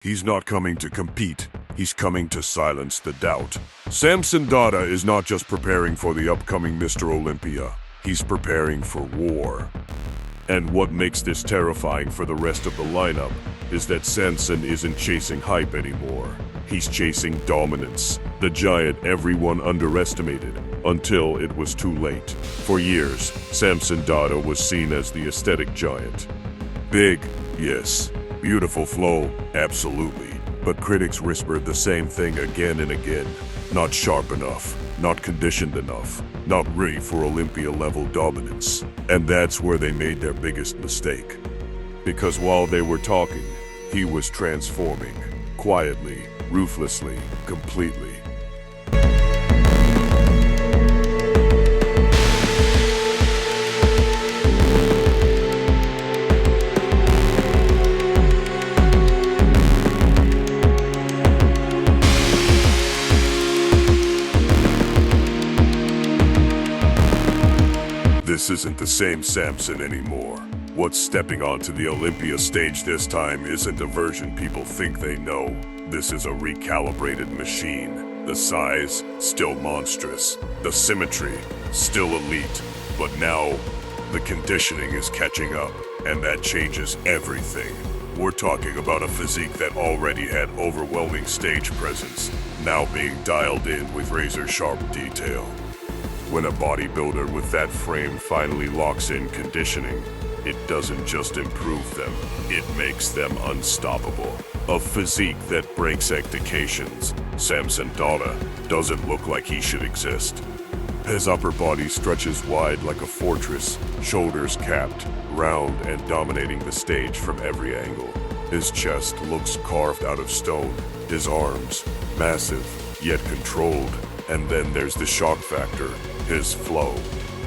He's not coming to compete, he's coming to silence the doubt. Samson Dauda is not just preparing for the upcoming Mr. Olympia, he's preparing for war. And what makes this terrifying for the rest of the lineup is that Samson isn't chasing hype anymore. He's chasing dominance, the giant everyone underestimated until it was too late. For years, Samson Dauda was seen as the aesthetic giant. Big, yes. Beautiful flow, absolutely. But critics whispered the same thing again and again. Not sharp enough, not conditioned enough, not ready for Olympia-level dominance. And that's where they made their biggest mistake. Because while they were talking, he was transforming. Quietly, ruthlessly, completely. This isn't the same Samson anymore. What's stepping onto the Olympia stage this time isn't a version people think they know. This is a recalibrated machine. The size, still monstrous. The symmetry, still elite. But now, the conditioning is catching up, and that changes everything. We're talking about a physique that already had overwhelming stage presence, now being dialed in with razor-sharp detail. When a bodybuilder with that frame finally locks in conditioning, it doesn't just improve them, it makes them unstoppable. A physique that breaks expectations. Samson Dauda doesn't look like he should exist. His upper body stretches wide like a fortress, shoulders capped, round and dominating the stage from every angle. His chest looks carved out of stone, his arms massive, yet controlled. And then there's the shock factor, his flow.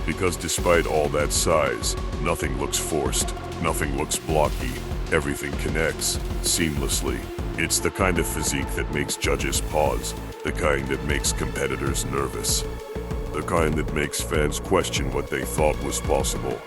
Because despite all that size, nothing looks forced, nothing looks blocky, everything connects seamlessly. It's the kind of physique that makes judges pause, the kind that makes competitors nervous, the kind that makes fans question what they thought was possible.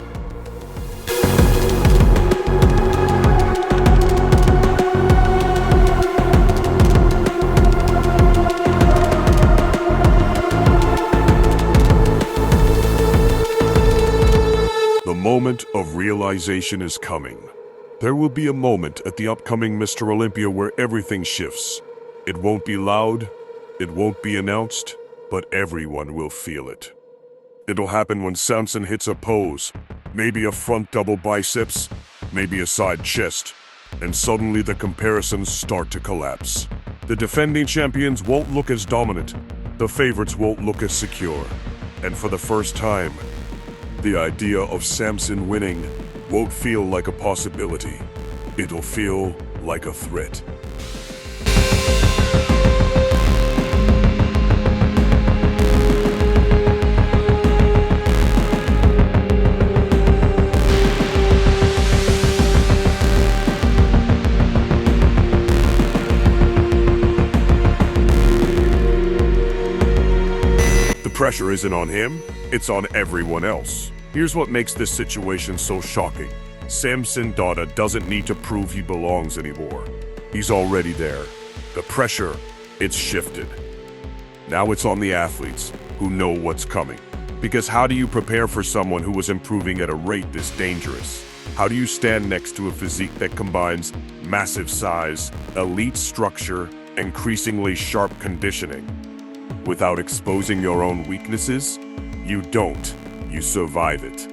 The moment of realization is coming. There will be a moment at the upcoming Mr. Olympia where everything shifts. It won't be loud, it won't be announced, but everyone will feel it. It'll happen when Samson hits a pose, maybe a front double biceps, maybe a side chest, and suddenly the comparisons start to collapse. The defending champions won't look as dominant, the favorites won't look as secure, and for the first time, the idea of Samson winning won't feel like a possibility. It'll feel like a threat. The pressure isn't on him, it's on everyone else. Here's what makes this situation so shocking. Samson Dauda doesn't need to prove he belongs anymore. He's already there. The pressure, it's shifted. Now it's on the athletes who know what's coming. Because how do you prepare for someone who was improving at a rate this dangerous? How do you stand next to a physique that combines massive size, elite structure, increasingly sharp conditioning? Without exposing your own weaknesses? You don't. You survive it.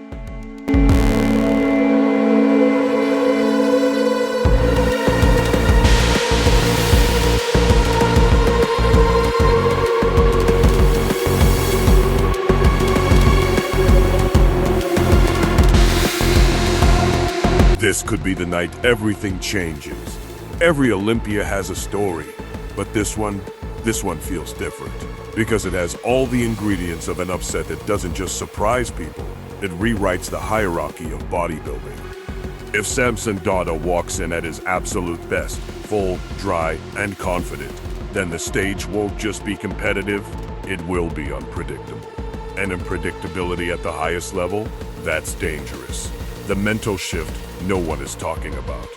This could be the night everything changes. Every Olympia has a story, but this one feels different. Because it has all the ingredients of an upset that doesn't just surprise people, it rewrites the hierarchy of bodybuilding. If Samson Dauda walks in at his absolute best, full, dry, and confident, then the stage won't just be competitive, it will be unpredictable. And unpredictability at the highest level, that's dangerous. The mental shift no one is talking about.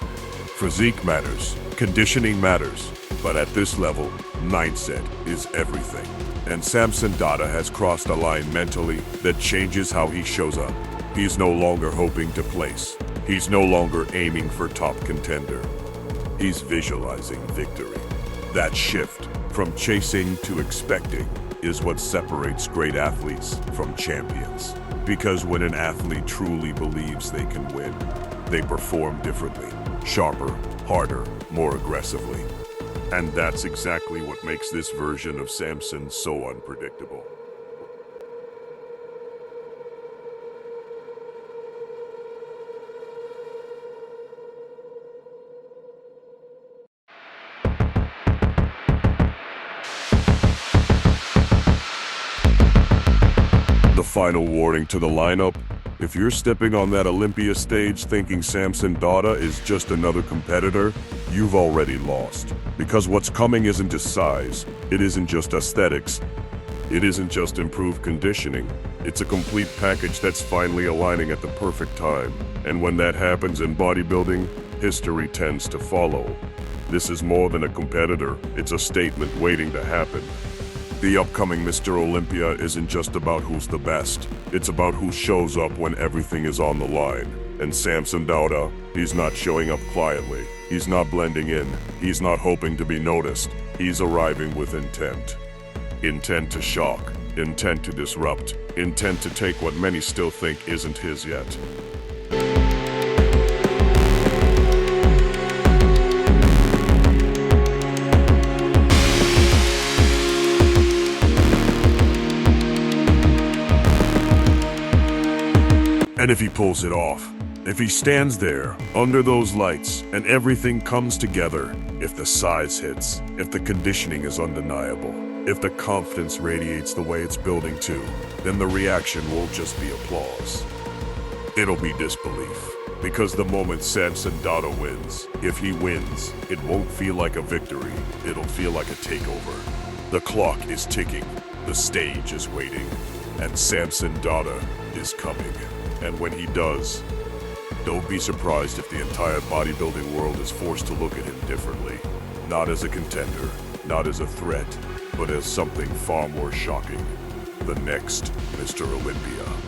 Physique matters, conditioning matters, but at this level, mindset is everything. And Samson Dauda has crossed a line mentally that changes how he shows up. He's no longer hoping to place. He's no longer aiming for top contender. He's visualizing victory. That shift from chasing to expecting is what separates great athletes from champions. Because when an athlete truly believes they can win, they perform differently, sharper, harder, more aggressively. And that's exactly what makes this version of Samson so unpredictable. The final warning to the lineup: if you're stepping on that Olympia stage thinking Samson Dauda is just another competitor, you've already lost. Because what's coming isn't just size, it isn't just aesthetics, it isn't just improved conditioning. It's a complete package that's finally aligning at the perfect time. And when that happens in bodybuilding, history tends to follow. This is more than a competitor, it's a statement waiting to happen. The upcoming Mr. Olympia isn't just about who's the best, it's about who shows up when everything is on the line. And Samson Dauda, he's not showing up quietly, he's not blending in, he's not hoping to be noticed, he's arriving with intent. Intent to shock, intent to disrupt, intent to take what many still think isn't his yet. And if he pulls it off, if he stands there, under those lights, and everything comes together, if the size hits, if the conditioning is undeniable, if the confidence radiates the way it's building to, then the reaction won't just be applause. It'll be disbelief. Because the moment Samson Dauda wins, if he wins, it won't feel like a victory, it'll feel like a takeover. The clock is ticking, the stage is waiting, and Samson Dauda is coming. And when he does, don't be surprised if the entire bodybuilding world is forced to look at him differently. Not as a contender, not as a threat, but as something far more shocking. The next Mr. Olympia.